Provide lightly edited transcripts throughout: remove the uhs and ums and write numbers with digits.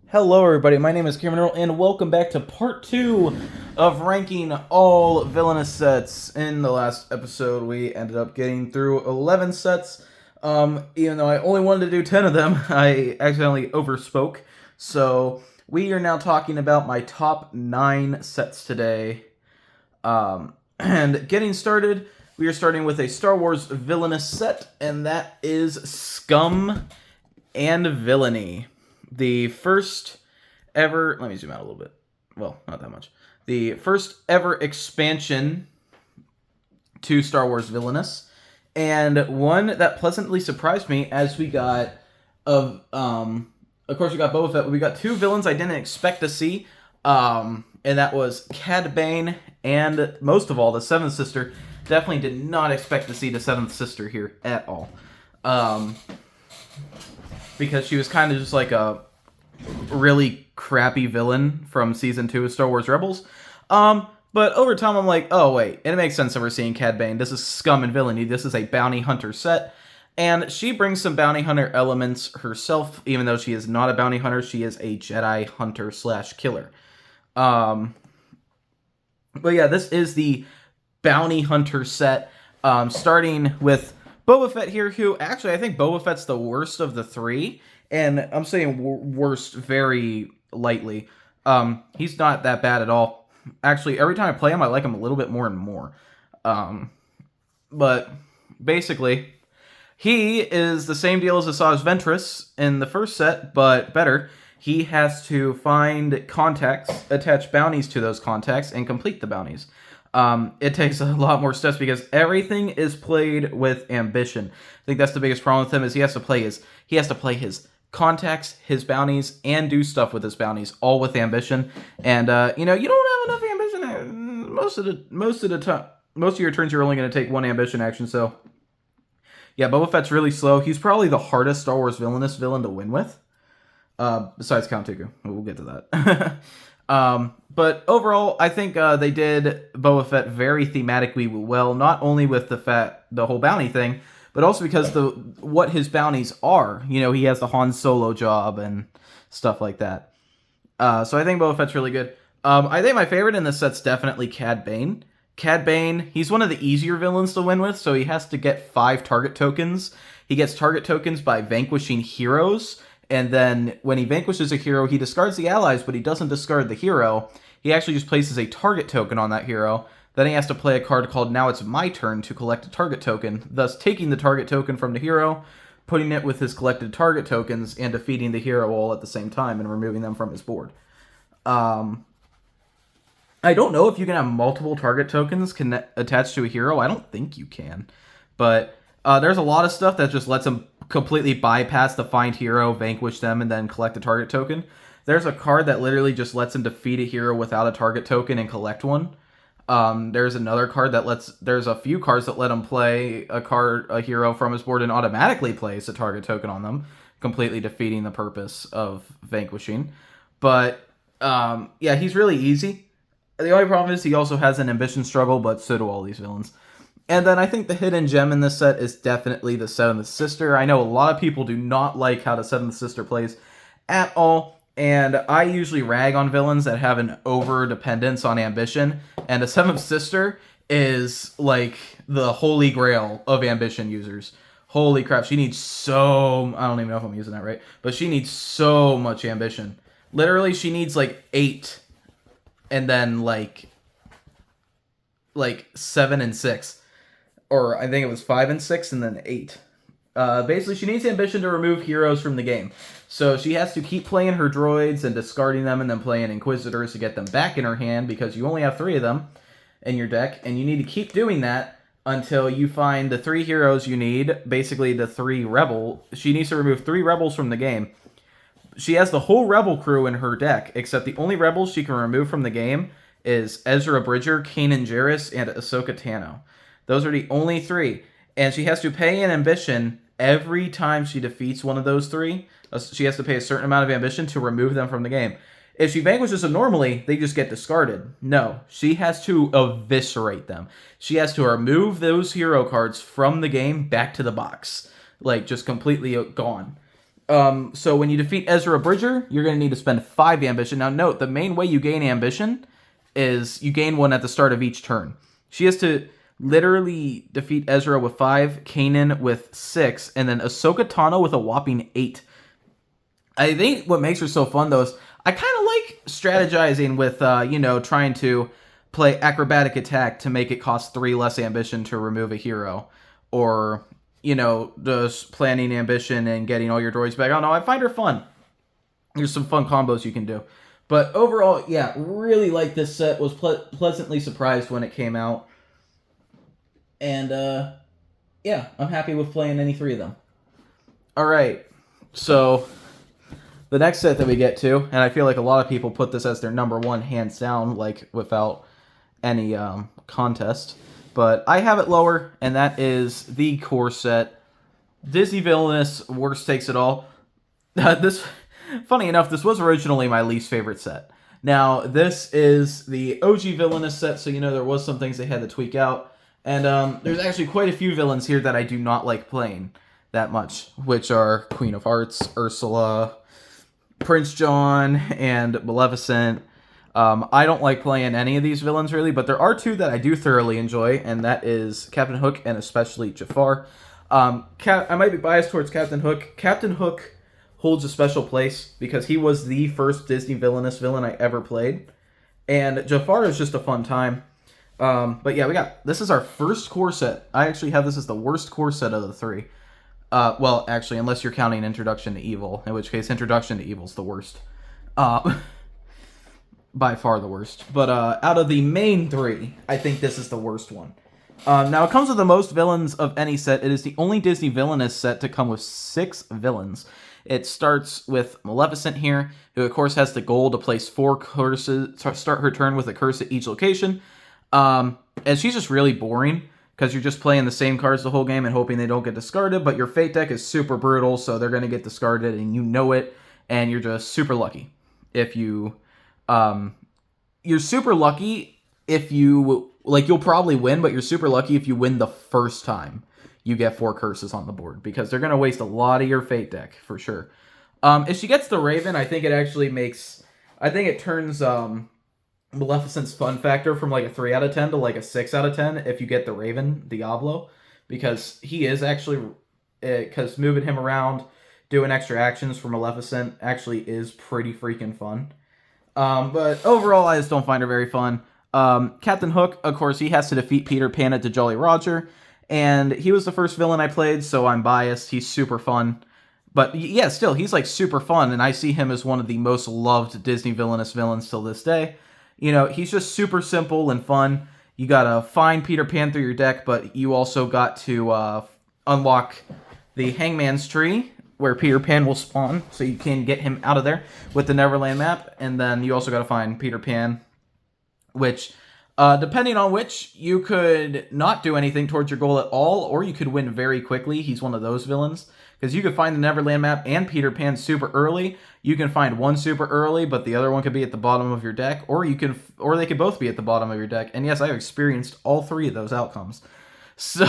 Hello everybody, my name is Cameron Earl, and welcome back to part 2 of ranking all Villainous sets. In the last episode, we ended up getting through 11 sets. Even though I only wanted to do 10 of them, I accidentally overspoke. So, we are now talking about my top 9 sets today. And getting started, we are starting with a Star Wars Villainous set, and that is Scum and Villainy. The first ever, let me zoom out a little bit. Well, not that much. The first ever expansion to Star Wars Villainous, and one that pleasantly surprised me as we got of course we got Boba Fett, but we got two villains I didn't expect to see. And that was Cad Bane and most of all the Seventh Sister. Definitely did not expect to see the Seventh Sister here at all. Because she was kind of just like a really crappy villain from Season 2 of Star Wars Rebels. But over time, I'm like, oh, wait. And it makes sense that we're seeing Cad Bane. This is Scum and Villainy. This is a bounty hunter set. And she brings some bounty hunter elements herself. Even though she is not a bounty hunter, she is a Jedi hunter / killer. But yeah, this is the bounty hunter set. Starting with Boba Fett here, who actually I think Boba Fett's the worst of the three, and I'm saying worst very lightly. He's not that bad at all. Actually, every time I play him, I like him a little bit more and more. But basically, he is the same deal as Asajj Ventress in the first set, but better. He has to find contacts, attach bounties to those contacts, and complete the bounties. It takes a lot more steps because everything is played with ambition. I think that's the biggest problem with him is he has to play his contacts, his bounties, and do stuff with his bounties, all with ambition. And you don't have enough ambition. Most of your turns you're only going to take one ambition action. So yeah, Boba Fett's really slow. He's probably the hardest Star Wars villain to win with. Besides Count Dooku. We'll get to that. But overall, I think they did Boba Fett very thematically well, not only with the whole bounty thing, but also because what his bounties are. You know, he has the Han Solo job and stuff like that. So I think Boba Fett's really good. I think my favorite in this set's definitely Cad Bane. Cad Bane, he's one of the easier villains to win with, so he has to get 5 target tokens. He gets target tokens by vanquishing heroes. And then when he vanquishes a hero, he discards the allies, but he doesn't discard the hero. He actually just places a target token on that hero. Then he has to play a card called Now It's My Turn to collect a target token, thus taking the target token from the hero, putting it with his collected target tokens, and defeating the hero all at the same time and removing them from his board. I don't know if you can have multiple target tokens attached to a hero. I don't think you can. But there's a lot of stuff that just lets him completely bypass the find hero, vanquish them, and then collect a target token. There's a card that literally just lets him defeat a hero without a target token and collect one. There's another card there's a few cards that let him play a hero from his board and automatically place a target token on them, completely defeating the purpose of vanquishing. But yeah, he's really easy. The only problem is he also has an ambition struggle, but so do all these villains. And then I think the hidden gem in this set is definitely the Seventh Sister. I know a lot of people do not like how the Seventh Sister plays at all, and I usually rag on villains that have an over-dependence on ambition, and the Seventh Sister is like the holy grail of ambition users. Holy crap, she needs I don't even know if I'm using that right, but she needs so much ambition. Literally, she needs like 8, and then like 7 and 6. Or I think it was 5 and 6 and then 8. Basically, she needs ambition to remove heroes from the game. So she has to keep playing her droids and discarding them and then playing Inquisitors to get them back in her hand because you only have 3 of them in your deck. And you need to keep doing that until you find the 3 heroes you need. Basically, the 3 rebel. She needs to remove 3 rebels from the game. She has the whole rebel crew in her deck, except the only rebels she can remove from the game is Ezra Bridger, Kanan Jarrus, and Ahsoka Tano. Those are the only 3. And she has to pay an ambition every time she defeats one of those 3. She has to pay a certain amount of ambition to remove them from the game. If she vanquishes them normally, they just get discarded. No, she has to eviscerate them. She has to remove those hero cards from the game back to the box. Like, just completely gone. So when you defeat Ezra Bridger, you're going to need to spend 5 ambition. Now note, the main way you gain ambition is you gain 1 at the start of each turn. She has to literally defeat Ezra with 5, Kanan with 6, and then Ahsoka Tano with a whopping 8. I think what makes her so fun, though, is I kind of like strategizing with, trying to play acrobatic attack to make it cost 3 less ambition to remove a hero. Or, just planning ambition and getting all your droids back. I don't know, I find her fun. There's some fun combos you can do. But overall, yeah, really like this set. Was pleasantly surprised when it came out. And, yeah, I'm happy with playing any 3 of them. Alright, so the next set that we get to, and I feel like a lot of people put this as their number 1 hands down, like without any contest, but I have it lower, and that is the core set. Disney Villainous, Worst Takes It All. Funny enough, this was originally my least favorite set. Now, this is the OG Villainous set, so there was some things they had to tweak out, and there's actually quite a few villains here that I do not like playing that much, which are Queen of Hearts, Ursula, Prince John, and Maleficent. I don't like playing any of these villains, really, but there are 2 that I do thoroughly enjoy, and that is Captain Hook and especially Jafar. I might be biased towards Captain Hook. Captain Hook holds a special place because he was the first Disney Villainous villain I ever played, and Jafar is just a fun time. But yeah, this is our first core set. I actually have this as the worst core set of the 3. Well, actually, unless you're counting Introduction to Evil, in which case Introduction to Evil's the worst. By far the worst. But out of the main 3, I think this is the worst one. Now, it comes with the most villains of any set. It is the only Disney Villainous set to come with 6 villains. It starts with Maleficent here, who of course has the goal to place 4 curses, start her turn with a curse at each location. And she's just really boring, because you're just playing the same cards the whole game and hoping they don't get discarded, but your Fate deck is super brutal, so they're going to get discarded, and you know it, and you're just super lucky if you... you're super lucky if you... you'll probably win, but you're super lucky if you win the first time you get 4 curses on the board, because they're going to waste a lot of your Fate deck, for sure. If she gets the Raven, I think it actually makes... I think it turns... Maleficent's fun factor from a 3 out of 10 to a 6 out of 10 if you get the Raven, Diablo, because he is actually, because moving him around, doing extra actions for Maleficent actually is pretty freaking fun. But overall, I just don't find her very fun. Captain Hook, of course, he has to defeat Peter Pan at the Jolly Roger, and he was the first villain I played, so I'm biased. He's super fun. But yeah, still, he's super fun, and I see him as one of the most loved Disney Villainous villains till this day. He's just super simple and fun. You gotta find Peter Pan through your deck, but you also got to unlock the Hangman's Tree, where Peter Pan will spawn, so you can get him out of there with the Neverland map. And then you also gotta find Peter Pan, which, depending on which, you could not do anything towards your goal at all, or you could win very quickly. He's one of those villains. Because you could find the Neverland map and Peter Pan super early. You can find one super early, but the other one could be at the bottom of your deck, or they could both be at the bottom of your deck. And yes, I've experienced all 3 of those outcomes. So,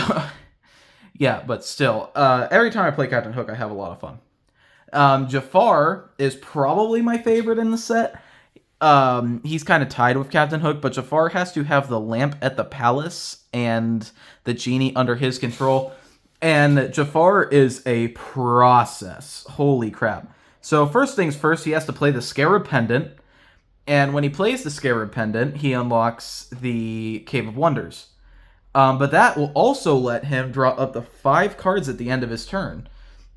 yeah, but still, every time I play Captain Hook, I have a lot of fun. Jafar is probably my favorite in the set. He's kind of tied with Captain Hook, but Jafar has to have the lamp at the palace and the genie under his control. And Jafar is a process. Holy crap. So first things first, he has to play the Scarab Pendant. And when he plays the Scarab Pendant, he unlocks the Cave of Wonders. But that will also let him draw up to 5 cards at the end of his turn,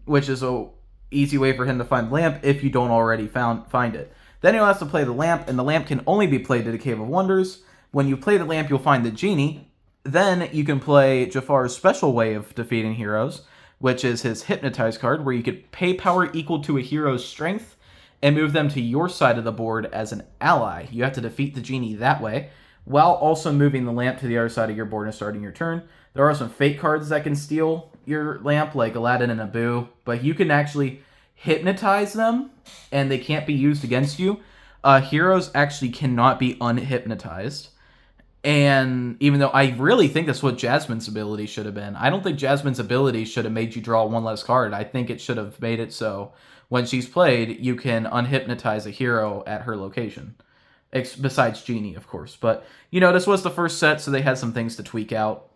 which is a easy way for him to find Lamp if you don't already find it. Then he'll have to play the Lamp, and the Lamp can only be played at the Cave of Wonders. When you play the Lamp, you'll find the Genie. Then you can play Jafar's special way of defeating heroes, which is his Hypnotize card, where you could pay power equal to a hero's strength and move them to your side of the board as an ally. You have to defeat the Genie that way, while also moving the Lamp to the other side of your board and starting your turn. There are some fake cards that can steal your Lamp, like Aladdin and Abu, but you can actually hypnotize them, and they can't be used against you. Heroes actually cannot be unhypnotized. And even though I really think that's what Jasmine's ability should have been, I don't think Jasmine's ability should have made you draw one less card. I think it should have made it so when she's played, you can unhypnotize a hero at her location. Besides Genie, of course. But, this was the first set, so they had some things to tweak out.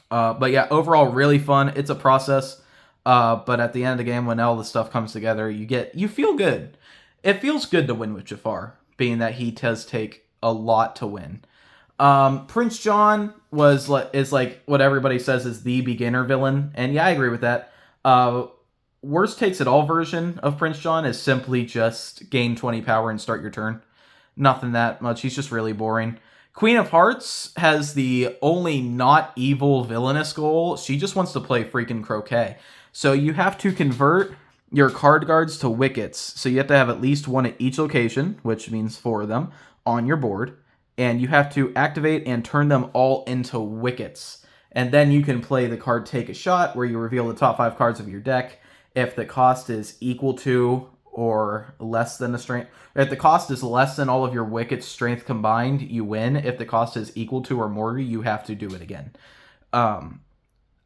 But yeah, overall, really fun. It's a process. But at the end of the game, when all the stuff comes together, you feel good. It feels good to win with Jafar, being that he does take a lot to win. Prince John is like what everybody says is the beginner villain, and yeah, I agree with that. Worst takes it all version of Prince John is simply just gain 20 power and start your turn. Nothing that much. He's just really boring. Queen of Hearts has the only not evil villainous goal. She just wants to play freaking croquet. So you have to convert your card guards to wickets. So you have to have at least one at each location, which means 4 of them, on your board. And you have to activate and turn them all into wickets. And then you can play the card Take a Shot, where you reveal the top 5 cards of your deck. If the cost is equal to or less than the strength... If the cost is less than all of your wickets' strength combined, you win. If the cost is equal to or more, you have to do it again. I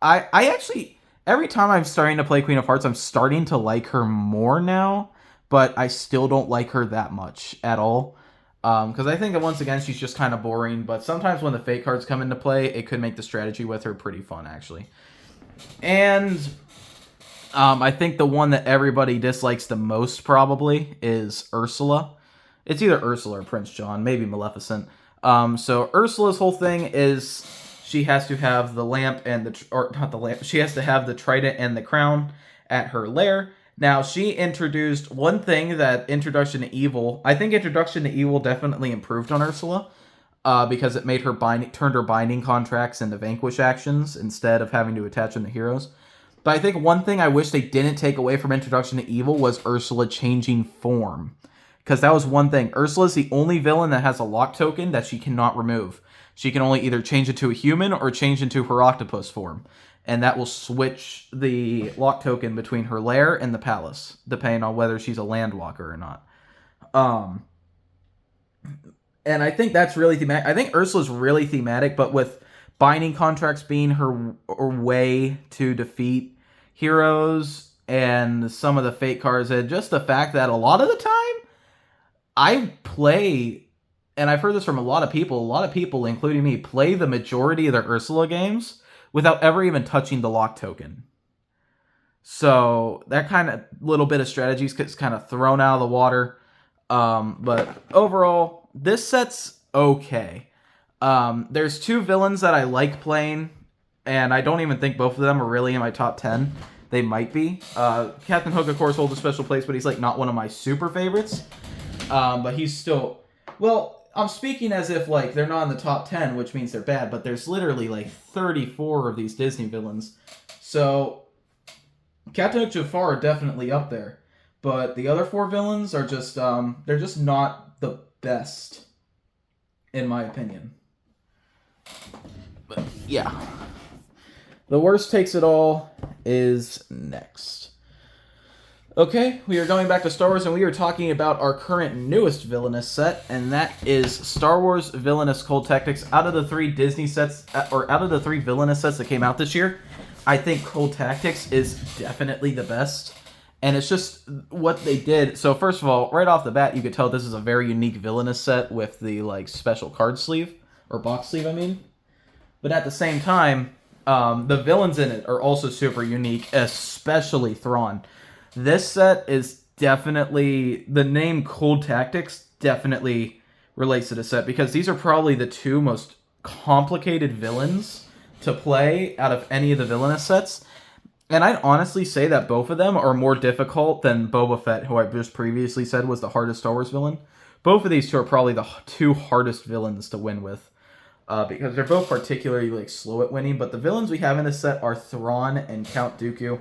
actually... Every time I'm starting to play Queen of Hearts, I'm starting to like her more now. But I still don't like her that much at all. Because I think that once again, she's just kind of boring. But sometimes when the fate cards come into play, it could make the strategy with her pretty fun, actually. And I think the one that everybody dislikes the most, probably, is Ursula. It's either Ursula or Prince John, maybe Maleficent. So Ursula's whole thing is she has to have the lamp and she has to have the trident and the crown at her lair. Now, she introduced one thing that I think Introduction to Evil definitely improved on Ursula, because it made her turned her binding contracts into vanquish actions instead of having to attach them to heroes. But I think one thing I wish they didn't take away from Introduction to Evil was Ursula changing form. Because that was one thing. Ursula's the only villain that has a lock token that she cannot remove. She can only either change into a human or change into her octopus form. And that will switch the lock token between her lair and the palace, depending on whether she's a landwalker or not. And I think that's really thematic. I think Ursula's really thematic, but with binding contracts being her way to defeat heroes and some of the fate cards, and just the fact that a lot of the time I play, and I've heard this from a lot of people, including me, play the majority of their Ursula games without ever even touching the lock token. So that kind of little bit of strategies gets kind of thrown out of the water. But overall, this set's okay. There's 2 villains that I like playing, and I don't even think both of them are really in my top 10. They might be. Captain Hook, of course, holds a special place, but he's like not one of my super favorites. But he's still... Well, I'm speaking as if like they're not in the top 10, which means they're bad, but there's literally like 34 of these Disney villains. So Captain Hook, Jafar are definitely up there. But the other 4 villains are just they're just not the best, in my opinion. But yeah. The worst takes it all is next. Okay, we are going back to Star Wars, and we are talking about our current newest Villainous set, and that is Star Wars Villainous Cold Tactics. Out of the 3 Disney sets, or out of the 3 Villainous sets that came out this year, I think Cold Tactics is definitely the best. And it's just what they did. So first of all, right off the bat, you could tell this is a very unique Villainous set with the like special card sleeve, or box sleeve, I mean. But at the same time, the villains in it are also super unique, especially Thrawn. This set is definitely... The name Cold Tactics definitely relates to the set, because these are probably the 2 most complicated villains to play out of any of the Villainous sets. And I'd honestly say that both of them are more difficult than Boba Fett, who I just previously said was the hardest Star Wars villain. Both of these 2 are probably the 2 hardest villains to win with, because they're both particularly like slow at winning. But the villains we have in this set are Thrawn and Count Dooku.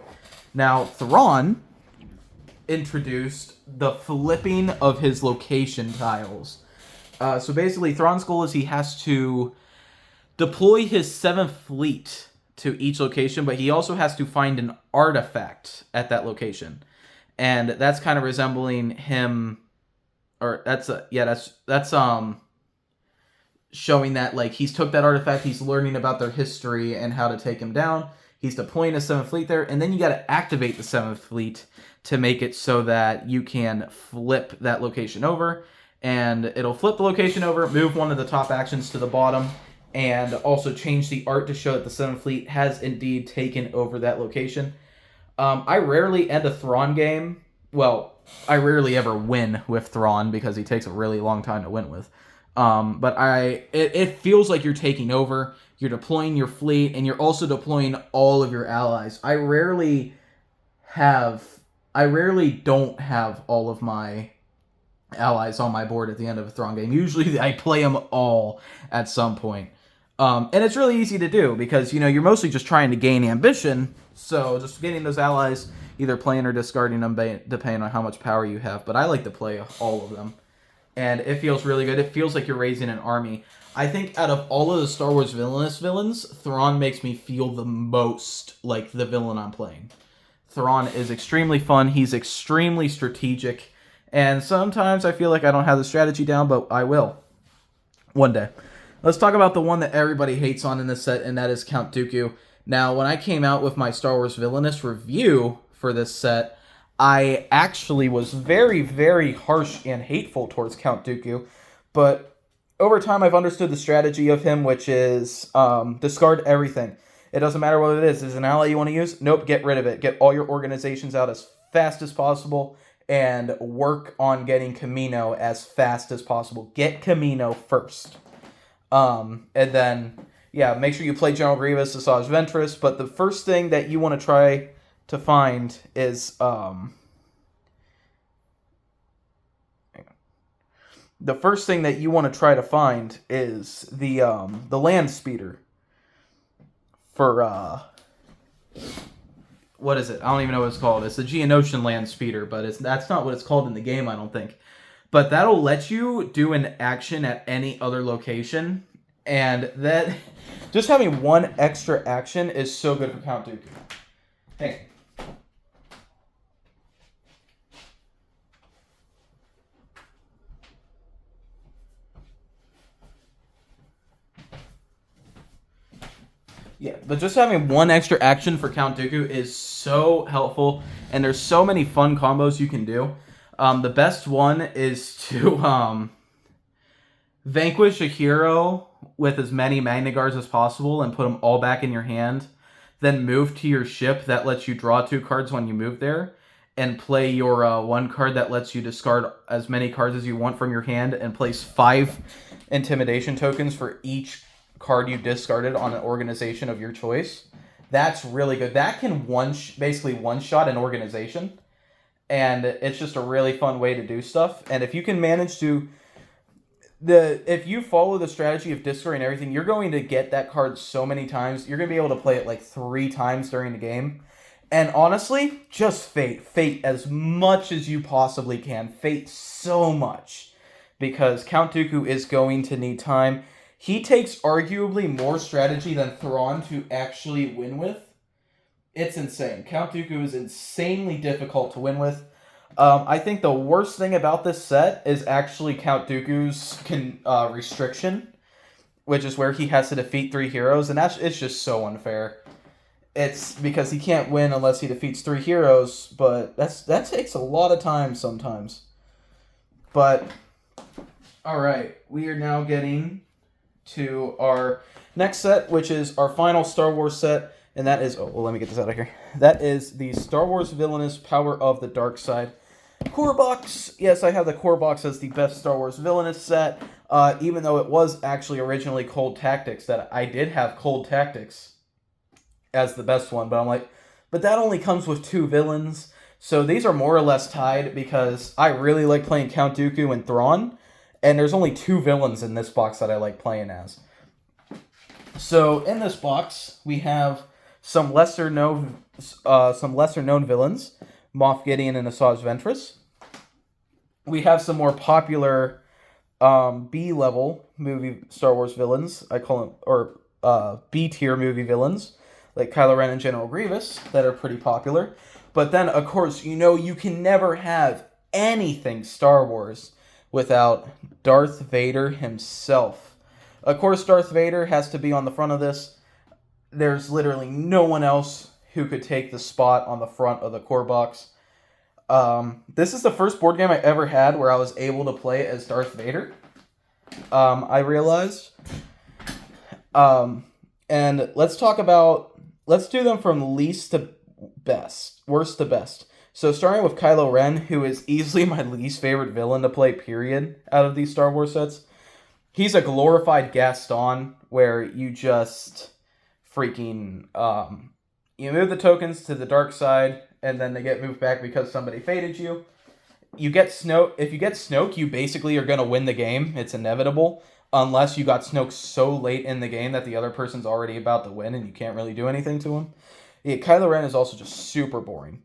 Now, Thrawn introduced the flipping of his location tiles. So basically, Thrawn's goal is he has to deploy his 7th fleet to each location, but he also has to find an artifact at that location. And that's kind of resembling him, or that's showing that like he's took that artifact, he's learning about their history and how to take him down. He's deploying a 7th fleet there, and then you got to activate the 7th fleet to make it so that you can flip that location over, and it'll flip the location over, move one of the top actions to the bottom, and also change the art to show that the 7th fleet has indeed taken over that location. I rarely end a Thrawn game. Well, I rarely ever win with Thrawn because he takes a really long time to win with. But it feels like you're taking over. You're deploying your fleet, and you're also deploying all of your allies. I rarely don't have all of my allies on my board at the end of a Thrawn game. Usually I play them all at some point. And it's really easy to do because, you're mostly just trying to gain ambition. So just getting those allies, either playing or discarding them depending on how much power you have. But I like to play all of them. And it feels really good. It feels like you're raising an army. I think out of all of the Star Wars Villainous villains, Thrawn makes me feel the most like the villain I'm playing. Thrawn is extremely fun. He's extremely strategic. And sometimes I feel like I don't have the strategy down, but I will. One day. Let's talk about the one that everybody hates on in this set, and that is Count Dooku. Now, when I came out with my Star Wars Villainous review for this set, I actually was very, very harsh and hateful towards Count Dooku, but over time I've understood the strategy of him, which is discard everything. It doesn't matter what it is. Is it an ally you want to use? Nope, get rid of it. Get all your organizations out as fast as possible and work on getting Kamino as fast as possible. Get Kamino first. And then, make sure you play General Grievous, Asajj Ventress, but the first thing that you want to try to find is, the first thing that you want to try to find is the land speeder for, what is it? I don't even know what it's called. It's the Geonosian land speeder, but that's not what it's called in the game, I don't think. But that'll let you do an action at any other location, and that just having one extra action is so good for Count Dooku. Hey. Yeah, but just having one extra action for Count Dooku is so helpful, and there's so many fun combos you can do. The best one is to vanquish a hero with as many Magna Guards as possible and put them all back in your hand. Then move to your ship that lets you draw 2 cards when you move there. And play your 1 card that lets you discard as many cards as you want from your hand. And place 5 intimidation tokens for each card you discarded on an organization of your choice. That's really good. That can basically one-shot an organization. And it's just a really fun way to do stuff. And if you can manage to... if you follow the strategy of discarding everything, you're going to get that card so many times. You're going to be able to play it like 3 times during the game. And honestly, just Fate. Fate as much as you possibly can. Fate so much. Because Count Dooku is going to need time. He takes arguably more strategy than Thrawn to actually win with. It's insane. Count Dooku is insanely difficult to win with. I think the worst thing about this set is actually Count Dooku's restriction, which is where he has to defeat 3 heroes, and it's just so unfair. It's because he can't win unless he defeats 3 heroes, but that takes a lot of time sometimes. But, alright, we are now getting to our next set, which is our final Star Wars set, and that is, let me get this out of here. That is the Star Wars Villainous Power of the Dark Side. Core box, yes, I have the core box as the best Star Wars Villainous set, even though it was actually originally Cold Tactics, that I did have Cold Tactics as the best one, but I'm like, but that only comes with 2 villains, so these are more or less tied, because I really like playing Count Dooku and Thrawn, and there's only 2 villains in this box that I like playing as. So, in this box, we have some lesser-known villains, Moff Gideon and Asajj Ventress. We have some more popular B-level movie Star Wars villains, I call them, or B-tier movie villains, like Kylo Ren and General Grievous, that are pretty popular. But then, of course, you can never have anything Star Wars without Darth Vader himself. Of course, Darth Vader has to be on the front of this. There's literally no one else who could take the spot on the front of the core box. This is the first board game I ever had where I was able to play as Darth Vader. I realized. And let's do them from least to best, worst to best. So starting with Kylo Ren, who is easily my least favorite villain to play, period, out of these Star Wars sets. He's a glorified Gaston, where you just freaking, you move the tokens to the dark side, and then they get moved back because somebody faded you. You get Snoke. If you get Snoke, you basically are going to win the game. It's inevitable. Unless you got Snoke so late in the game that the other person's already about to win and you can't really do anything to him. Yeah, Kylo Ren is also just super boring.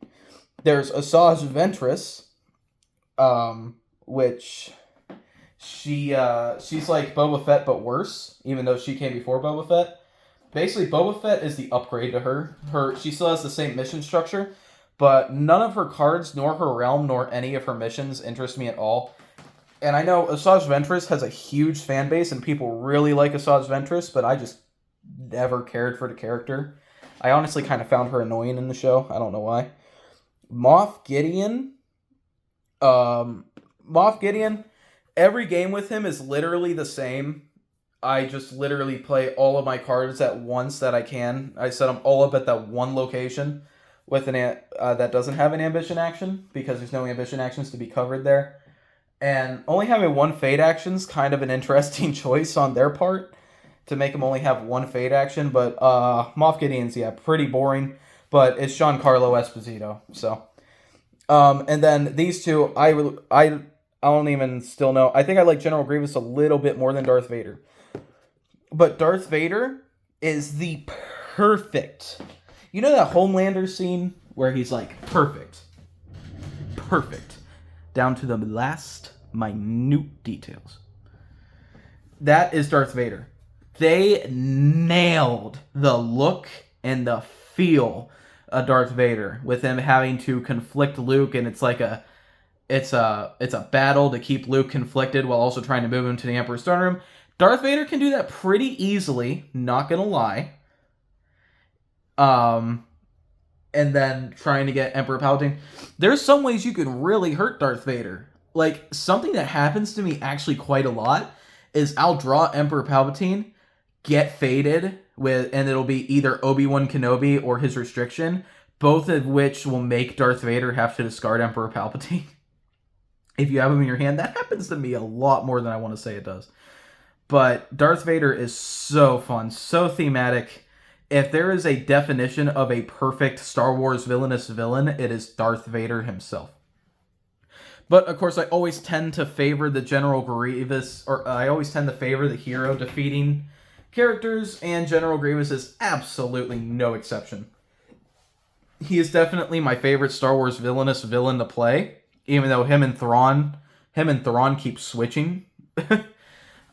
There's Asajj Ventress, which she's like Boba Fett but worse, even though she came before Boba Fett. Basically, Boba Fett is the upgrade to her. She still has the same mission structure, but none of her cards, nor her realm, nor any of her missions interest me at all. And I know Asajj Ventress has a huge fan base, and people really like Asajj Ventress, but I just never cared for the character. I honestly kind of found her annoying in the show. I don't know why. Moff Gideon. Every game with him is literally the same. I just literally play all of my cards at once that I can. I set them all up at that one location with that doesn't have an ambition action, because there's no ambition actions to be covered there. And only having one fade action is kind of an interesting choice on their part to make him only have one fade action. But Moff Gideon's, pretty boring. But it's Giancarlo Esposito. So, and then these two, I don't even still know. I think I like General Grievous a little bit more than Darth Vader. But Darth Vader is the perfect. You know that Homelander scene where he's like, perfect. Down to the last minute details. That is Darth Vader. They nailed the look and the feel of Darth Vader with him having to conflict Luke, and it's a battle to keep Luke conflicted while also trying to move him to the Emperor's throne room. Darth Vader can do that pretty easily, not gonna lie. And then trying to get Emperor Palpatine. There's some ways you can really hurt Darth Vader. Like, something that happens to me actually quite a lot is I'll draw Emperor Palpatine, get faded, and it'll be either Obi-Wan Kenobi or his restriction, both of which will make Darth Vader have to discard Emperor Palpatine. If you have him in your hand, that happens to me a lot more than I want to say it does. But Darth Vader is so fun, so thematic. If there is a definition of a perfect Star Wars villainous villain, it is Darth Vader himself. But, of course, I always tend to favor the General Grievous, or I always tend to favor the hero defeating characters, and General Grievous is absolutely no exception. He is definitely my favorite Star Wars villainous villain to play, even though him and Thrawn keep switching.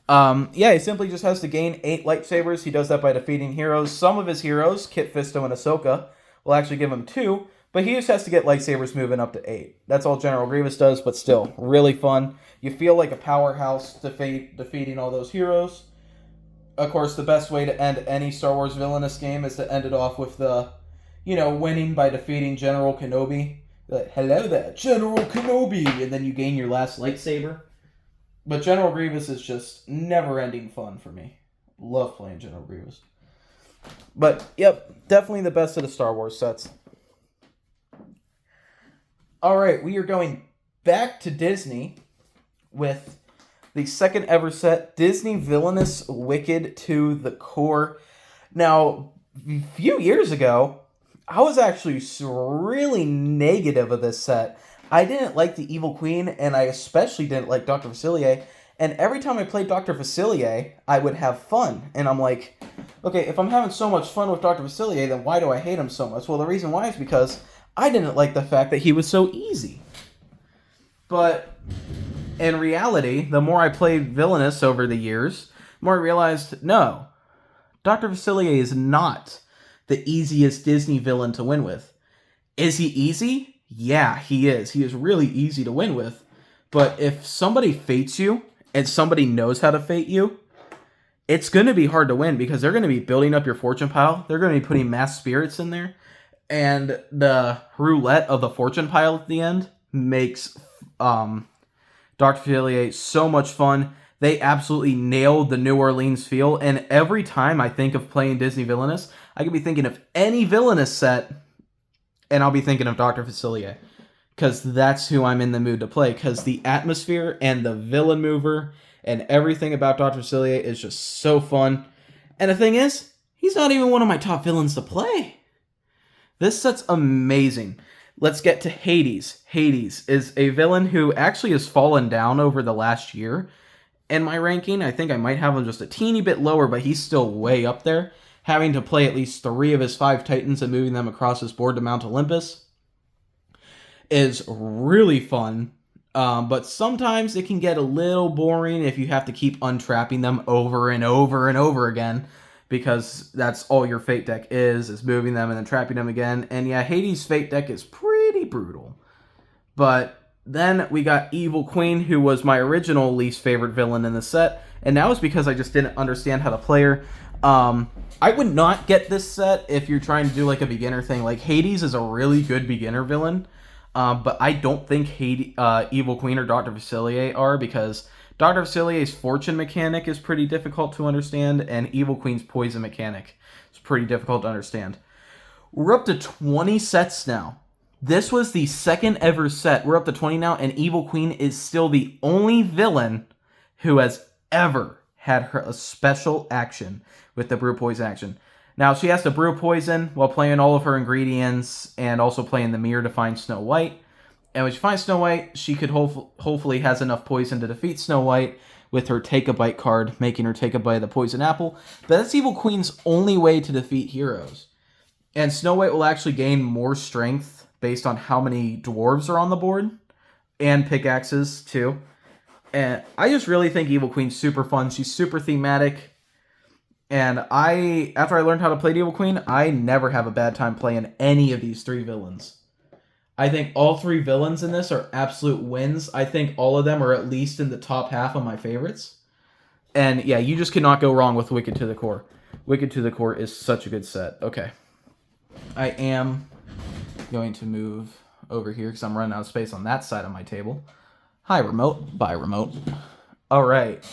He simply just has to gain 8 lightsabers. He does that by defeating heroes. Some of his heroes, Kit Fisto and Ahsoka, will actually give him 2, but he just has to get lightsabers moving up to 8. That's all General Grievous does, but still, really fun. You feel like a powerhouse defeating all those heroes. Of course, the best way to end any Star Wars villainous game is to end it off with the, winning by defeating General Kenobi. Like, hello there, General Kenobi! And then you gain your last lightsaber. But General Grievous is just never-ending fun for me. Love playing General Grievous. But, yep, definitely the best of the Star Wars sets. Alright, we are going back to Disney with the second ever set, Disney Villainous Wicked to the Core. Now, a few years ago, I was actually really negative of this set. I didn't like the Evil Queen, and I especially didn't like Dr. Facilier. And every time I played Dr. Facilier, I would have fun. And I'm like, okay, if I'm having so much fun with Dr. Facilier, then why do I hate him so much? Well, the reason why is because I didn't like the fact that he was so easy. But in reality, the more I played Villainous over the years, the more I realized, no, Dr. Facilier is not the easiest Disney villain to win with. Is he easy? Yeah, he is. He is really easy to win with. But if somebody fates you, and somebody knows how to fate you, it's going to be hard to win because they're going to be building up your fortune pile. They're going to be putting mass spirits in there. And the roulette of the fortune pile at the end makes Dr. Facilier so much fun. They absolutely nailed the New Orleans feel. And every time I think of playing Disney Villainous, I could be thinking of any Villainous set, and I'll be thinking of Dr. Facilier. Because that's who I'm in the mood to play. Because the atmosphere and the villain mover and everything about Dr. Facilier is just so fun. And the thing is, he's not even one of my top villains to play. This set's amazing. Let's get to Hades. Hades is a villain who actually has fallen down over the last year in my ranking. I think I might have him just a teeny bit lower, but he's still way up there. Having to play at least 3 of his 5 Titans and moving them across his board to Mount Olympus is really fun. But sometimes it can get a little boring if you have to keep untrapping them over and over and over again. Because that's all your Fate deck is moving them and then trapping them again. And yeah, Hades' Fate deck is pretty brutal. But then we got Evil Queen, who was my original least favorite villain in the set. And now it's because I just didn't understand how to play her. I would not get this set if you're trying to do like a beginner thing. Like Hades is a really good beginner villain. But I don't think Evil Queen or Dr. Facilier are, because Dr. Facilier's fortune mechanic is pretty difficult to understand, and Evil Queen's poison mechanic is pretty difficult to understand. We're up to 20 sets now. This was the second ever set. We're up to 20 now, and Evil Queen is still the only villain who has ever had a special action with the Brew Poison action. Now, she has to brew poison while playing all of her ingredients and also playing the mirror to find Snow White. And when she finds Snow White, she could hopefully has enough poison to defeat Snow White with her Take a Bite card, making her take a bite of the poison apple. But that's Evil Queen's only way to defeat heroes. And Snow White will actually gain more strength based on how many dwarves are on the board. And pickaxes, too. And I just really think Evil Queen's super fun. She's super thematic. And after I learned how to play Evil Queen, I never have a bad time playing any of these 3 villains. I think all 3 villains in this are absolute wins. I think all of them are at least in the top half of my favorites. And yeah, you just cannot go wrong with Wicked to the Core. Wicked to the Core is such a good set. Okay. I am going to move over here because I'm running out of space on that side of my table. Hi, remote. Bye, remote. All right.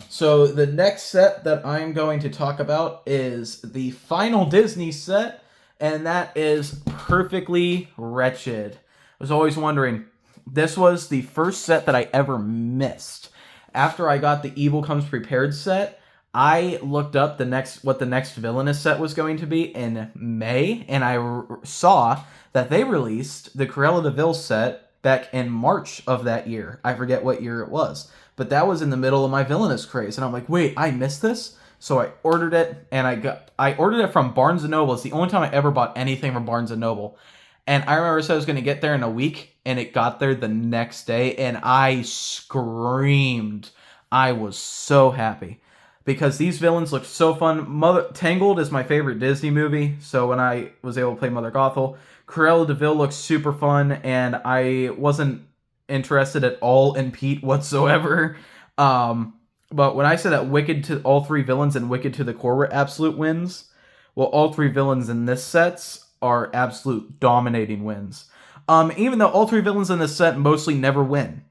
So the next set that I'm going to talk about is the final Disney set, and that is Perfectly Wretched. I was always wondering, this was the first set that I ever missed. After I got the Evil Comes Prepared set, I looked up what the next Villainous set was going to be in May, and I saw that they released the Cruella de Vil set back in March of that year. I forget what year it was, but that was in the middle of my Villainous craze, and I'm like, wait, I missed this? So I ordered it, and I ordered it from Barnes & Noble. It's the only time I ever bought anything from Barnes & Noble. And I remember I said I was going to get there in a week, and it got there the next day, and I screamed. I was so happy. Because these villains look so fun. Tangled is my favorite Disney movie, so when I was able to play Mother Gothel, Cruella de Vil looks super fun, and I wasn't interested at all in Pete whatsoever. But when I said that all 3 villains in Wicked to the Core were absolute wins, well, all 3 villains in this set are absolute dominating wins. Even though all 3 villains in this set mostly never win.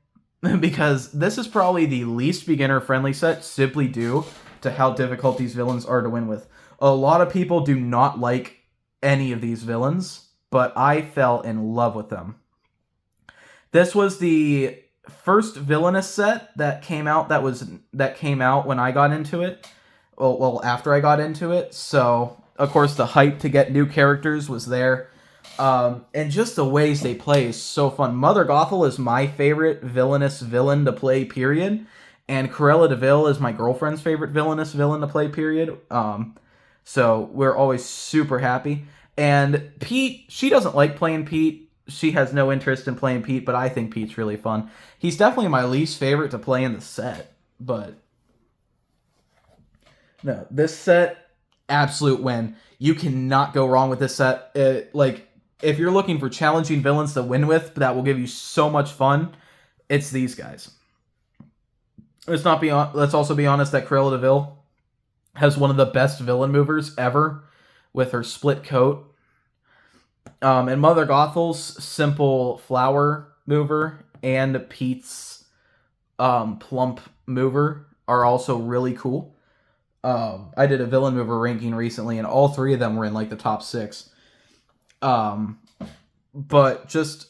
Because this is probably the least beginner-friendly set, simply due to how difficult these villains are to win with. A lot of people do not like any of these villains, but I fell in love with them. This was the first Villainous set that came out when I got into it. Well, after I got into it. So, of course, the hype to get new characters was there. And just the ways they play is so fun. Mother Gothel is my favorite Villainous villain to play, period. And Cruella de Vil is my girlfriend's favorite Villainous villain to play, period. So we're always super happy. And Pete, she doesn't like playing Pete. She has no interest in playing Pete, but I think Pete's really fun. He's definitely my least favorite to play in the set, but no, this set, absolute win. You cannot go wrong with this set. If you're looking for challenging villains to win with that will give you so much fun, it's these guys. Let's also be honest that Cruella de Vil has one of the best villain movers ever with her split coat. And Mother Gothel's simple flower mover and Pete's plump mover are also really cool. I did a villain mover ranking recently, and all three of them were in like the top 6. But just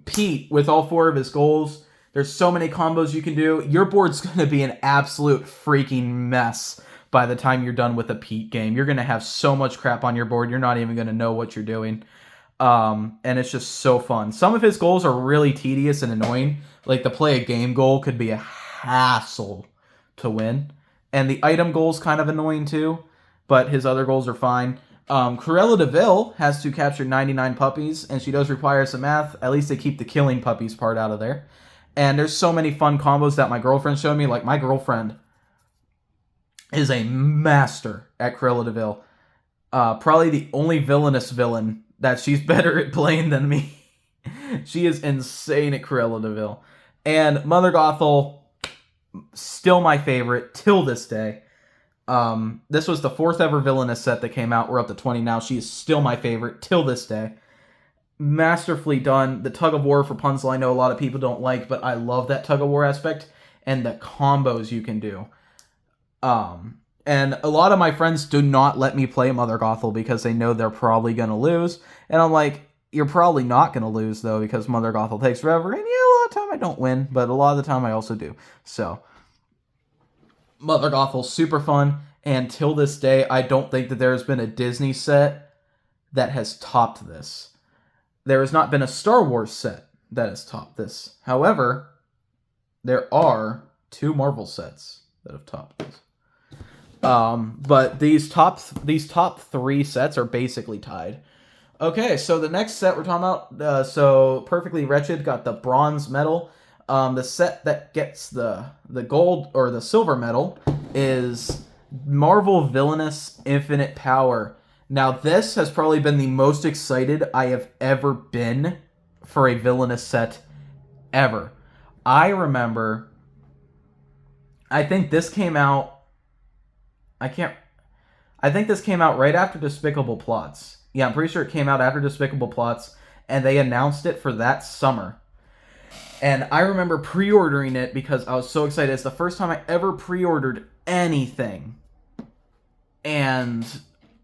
Pete, with all 4 of his goals, there's so many combos you can do. Your board's going to be an absolute freaking mess by the time you're done with a Pete game. You're going to have so much crap on your board, you're not even going to know what you're doing. And it's just so fun. Some of his goals are really tedious and annoying. Like the play a game goal could be a hassle to win. And the item goal's kind of annoying too, but his other goals are fine. Cruella de Vil has to capture 99 puppies, and she does require some math. At least they keep the killing puppies part out of there. And there's so many fun combos that my girlfriend showed me. Like, my girlfriend is a master at Cruella de Vil. Probably the only villainous villain that she's better at playing than me. She is insane at Cruella de Vil. And Mother Gothel, still my favorite till this day. This was the 4th ever Villainous set that came out. We're up to 20 now. She is still my favorite till this day. Masterfully done. The tug of war for Rapunzel, I know a lot of people don't like, but I love that tug of war aspect and the combos you can do. And a lot of my friends do not let me play Mother Gothel because they know they're probably going to lose. And I'm like, you're probably not going to lose, though, because Mother Gothel takes forever. And yeah, a lot of time I don't win, but a lot of the time I also do. So, Mother Gothel's super fun. And till this day, I don't think that there has been a Disney set that has topped this. There has not been a Star Wars set that has topped this. However, there are 2 Marvel sets that have topped this. But these top 3 sets are basically tied. Okay, so the next set we're talking about, so Perfectly Wretched got the bronze medal. The set that gets the gold or the silver medal is Marvel Villainous Infinite Power. Now, this has probably been the most excited I have ever been for a Villainous set ever. I remember, I think this came out, I think this came out right after Despicable Plots. Yeah, I'm pretty sure it came out after Despicable Plots, and they announced it for that summer. And I remember pre-ordering it because I was so excited. It's the first time I ever pre-ordered anything. And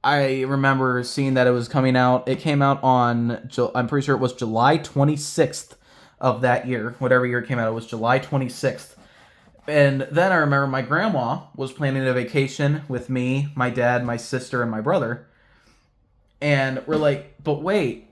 I remember seeing that it was coming out. It came out on, I'm pretty sure it was July 26th of that year. Whatever year it came out, it was July 26th. And then I remember my grandma was planning a vacation with me, my dad, my sister, and my brother. And we're like, but wait,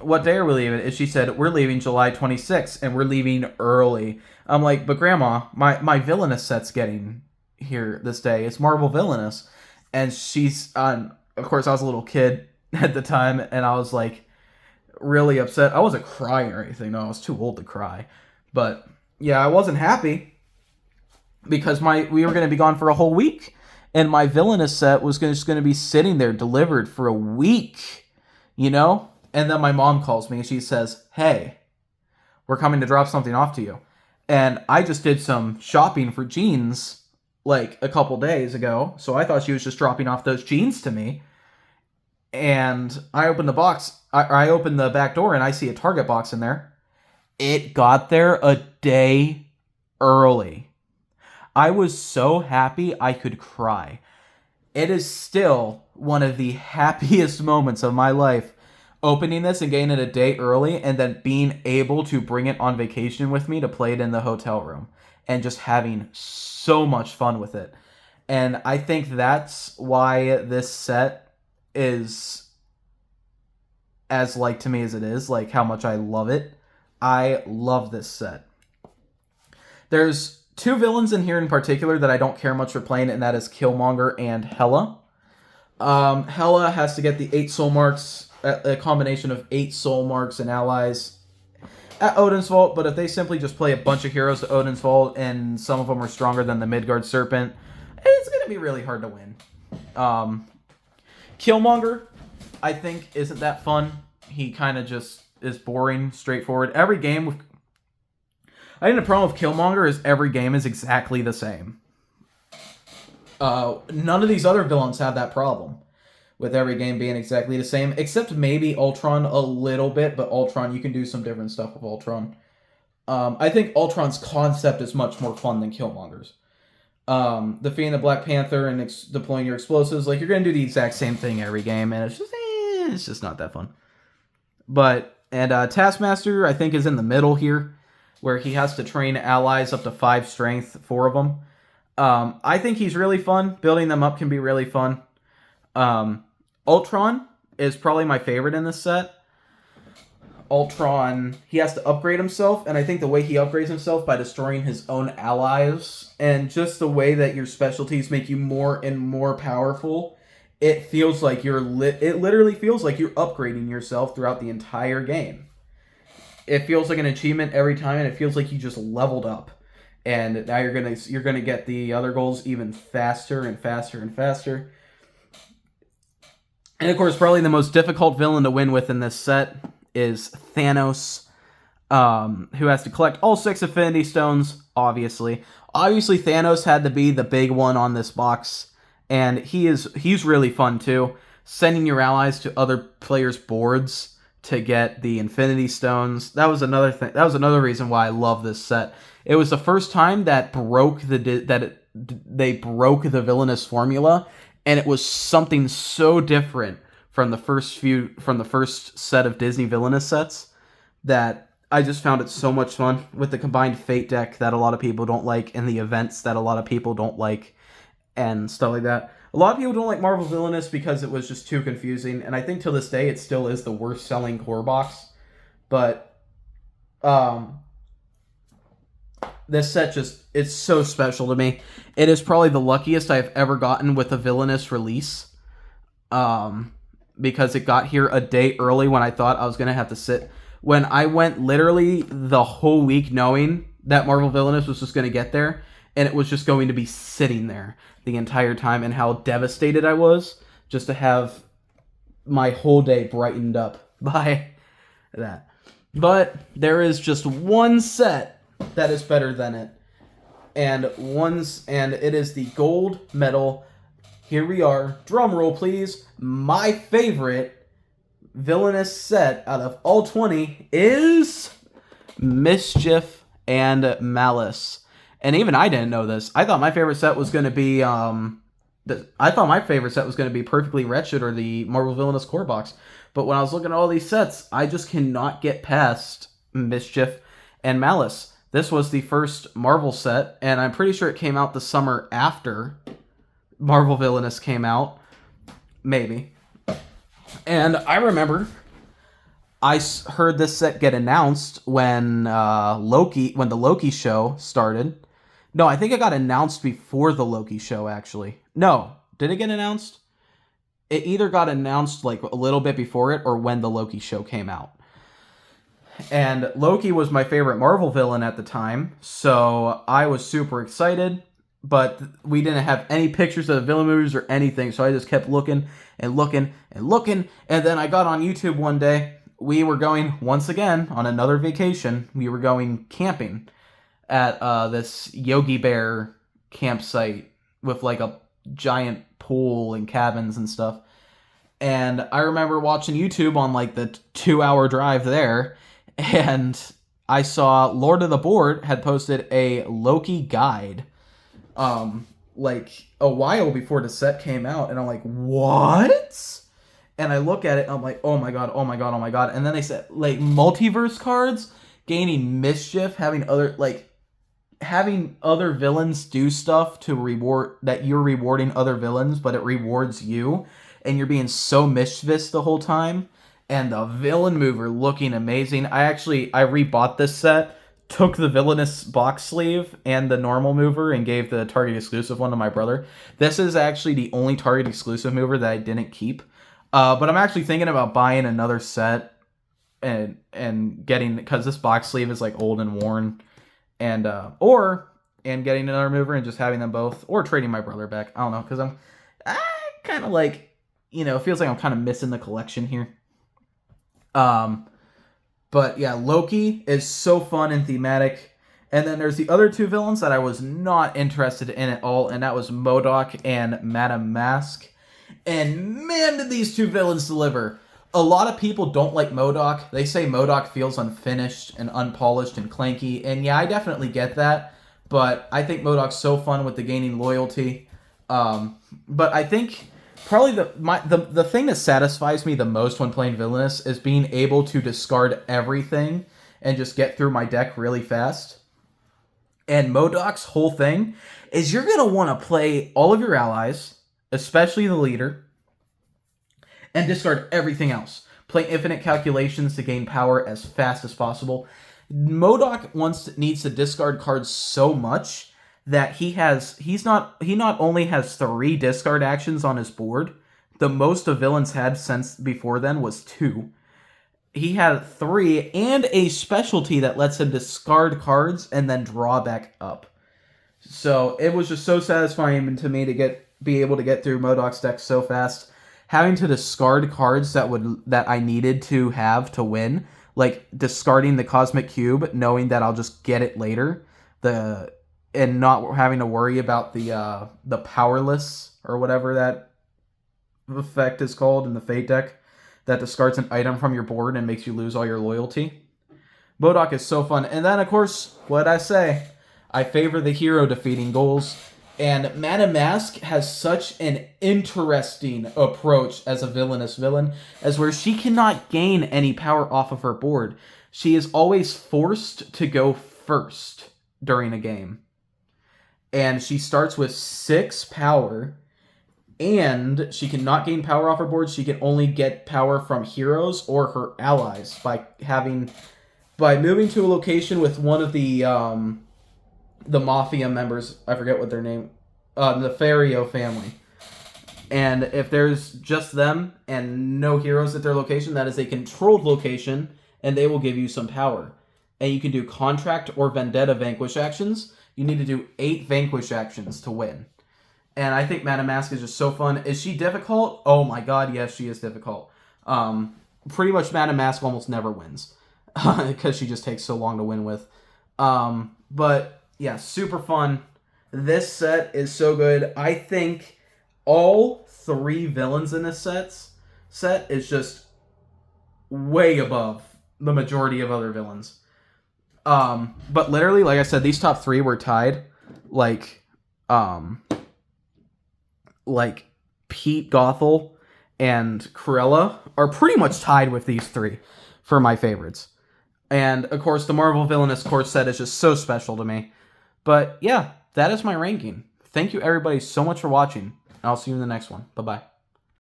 what day are we leaving? And she said, we're leaving July 26th, and we're leaving early. I'm like, but Grandma, my Villainous set's getting here this day. It's Marvel Villainous. And she's, of course, I was a little kid at the time, and I was like, really upset. I wasn't crying or anything. No, I was too old to cry. But, yeah, I wasn't happy because we were going to be gone for a whole week. And my Villainous set was just going to be sitting there delivered for a week, you know? And then my mom calls me and she says, hey, we're coming to drop something off to you. And I just did some shopping for jeans like a couple days ago. So I thought she was just dropping off those jeans to me. And I opened the box. I opened the back door and I see a Target box in there. It got there a day early. I was so happy I could cry. It is still one of the happiest moments of my life, opening this and getting it a day early and then being able to bring it on vacation with me to play it in the hotel room and just having so much fun with it. And I think that's why this set is as liked to me as it is, like how much I love it. I love this set. There's 2 villains in here in particular that I don't care much for playing, and that is Killmonger and Hela. Hela has to get the 8 soul marks, a combination of 8 soul marks and allies at Odin's Vault, but if they simply just play a bunch of heroes to Odin's Vault, and some of them are stronger than the Midgard Serpent, it's going to be really hard to win. Killmonger, I think, isn't that fun. He kind of just is boring, straightforward. Every game I think the problem with Killmonger is every game is exactly the same. None of these other villains have that problem, with every game being exactly the same, except maybe Ultron a little bit, but Ultron, you can do some different stuff with Ultron. I think Ultron's concept is much more fun than Killmonger's. Defeating the Black Panther and deploying your explosives, like, you're going to do the exact same thing every game, and it's just not that fun. But, and Taskmaster, I think, is in the middle here, where he has to train allies up to 5 strength, 4 of them. I think he's really fun. Building them up can be really fun. Ultron is probably my favorite in this set. Ultron, he has to upgrade himself, and I think the way he upgrades himself by destroying his own allies, and just the way that your specialties make you more and more powerful, it feels like it literally feels like you're upgrading yourself throughout the entire game. It feels like an achievement every time, and it feels like you just leveled up. And now you're gonna get the other goals even faster and faster and faster. And of course, probably the most difficult villain to win with in this set is Thanos, who has to collect all 6 Infinity Stones, obviously. Obviously, Thanos had to be the big one on this box, and he's really fun too. Sending your allies to other players' boards to get the Infinity Stones. That was another thing. That was another reason why I love this set. It was the first time that they broke the Villainous formula, and it was something so different from the first set of Disney Villainous sets that I just found it so much fun, with the combined Fate deck that a lot of people don't like, and the events that a lot of people don't like, and stuff like that. A lot of people don't like Marvel Villainous because it was just too confusing, and I think till this day it still is the worst selling core box. But this set it's so special to me. It is probably the luckiest I've ever gotten with a Villainous release. Because it got here a day early when I thought I was going to have to sit. When I went literally the whole week knowing that Marvel Villainous was just going to get there, and it was just going to be sitting there the entire time, and how devastated I was just to have my whole day brightened up by that. But there is just one set that is better than it. And it is the gold medal. Here we are. Drum roll, please. My favorite Villainous set out of all 20 is Mischief and Malice. And even I didn't know this. I thought my favorite set was going to be Perfectly Wretched or the Marvel Villainous core box. But when I was looking at all these sets, I just cannot get past Mischief and Malice. This was the first Marvel set, and I'm pretty sure it came out the summer after Marvel Villainous came out. Maybe. And I remember I heard this set get announced when the Loki show started. No, I think it got announced before the Loki show, actually. No, did it get announced? It either got announced like a little bit before it or when the Loki show came out. And Loki was my favorite Marvel villain at the time, so I was super excited. But we didn't have any pictures of the villain movies or anything, so I just kept looking and looking and looking. And then I got on YouTube one day. We were going, once again, on another vacation. We were going camping at this Yogi Bear campsite with like a giant pool and cabins and stuff. And I remember watching YouTube on like the 2-hour drive there, and I saw Lord of the Board had posted a Loki guide like a while before the set came out, and I'm like, what? And I look at it, and I'm like, oh my god, oh my god, oh my god. And then they said, like, multiverse cards, gaining Mischief, having other villains do stuff to reward, that you're rewarding other villains, but it rewards you, and you're being so mischievous the whole time. And the villain mover looking amazing. I rebought this set, took the Villainous box sleeve and the normal mover, and gave the Target exclusive one to my brother. This is actually the only Target exclusive mover that I didn't keep. But I'm actually thinking about buying another set and getting, because this box sleeve is like old and worn, and getting another mover and just having them both, or trading my brother back. I don't know, because I kind of like, it feels like I'm kind of missing the collection here. But yeah, Loki is so fun and thematic. And then there's the other two villains that I was not interested in at all, and that was MODOK and Madame Mask. And man, did these two villains deliver. A lot of people don't like MODOK. They say MODOK feels unfinished and unpolished and clanky, and yeah, I definitely get that. But I think MODOK's so fun with the gaining loyalty. But I think probably the thing that satisfies me the most when playing Villainous is being able to discard everything and just get through my deck really fast. And MODOK's whole thing is you're going to want to play all of your allies, especially the leader, and discard everything else. Play infinite calculations to gain power as fast as possible. MODOK needs to discard cards so much that he not only has 3 discard actions on his board. The most a villain's had since before then was 2. He had 3 and a specialty that lets him discard cards and then draw back up. So it was just so satisfying to me to be able to get through MODOK's deck so fast. Having to discard cards that I needed to have to win, like discarding the Cosmic Cube, knowing that I'll just get it later, and not having to worry about the Powerless or whatever that effect is called in the Fate deck that discards an item from your board and makes you lose all your loyalty. MODOK is so fun. And then, of course, what I say, I favor the hero defeating goals. And Madame Mask has such an interesting approach as a villainous villain, as where she cannot gain any power off of her board. She is always forced to go first during a game. And she starts with 6 power, and she cannot gain power off her board. She can only get power from heroes or her allies by moving to a location with one of the Mafia members. I forget what their name. The Fario family. And if there's just them and no heroes at their location, that is a controlled location, and they will give you some power. And you can do Contract or Vendetta Vanquish actions. You need to do 8 Vanquish actions to win. And I think Madame Mask is just so fun. Is she difficult? Oh my god, yes, she is difficult. Pretty much Madame Mask almost never wins. Because she just takes so long to win with. But, yeah, super fun. This set is so good. I think all 3 villains in this set is just way above the majority of other villains. But literally, like I said, these top 3 were tied. Like Pete Gothel and Cruella are pretty much tied with these 3 for my favorites. And, of course, the Marvel Villainous Course set is just so special to me. But, yeah, that is my ranking. Thank you, everybody, so much for watching. And I'll see you in the next one. Bye-bye.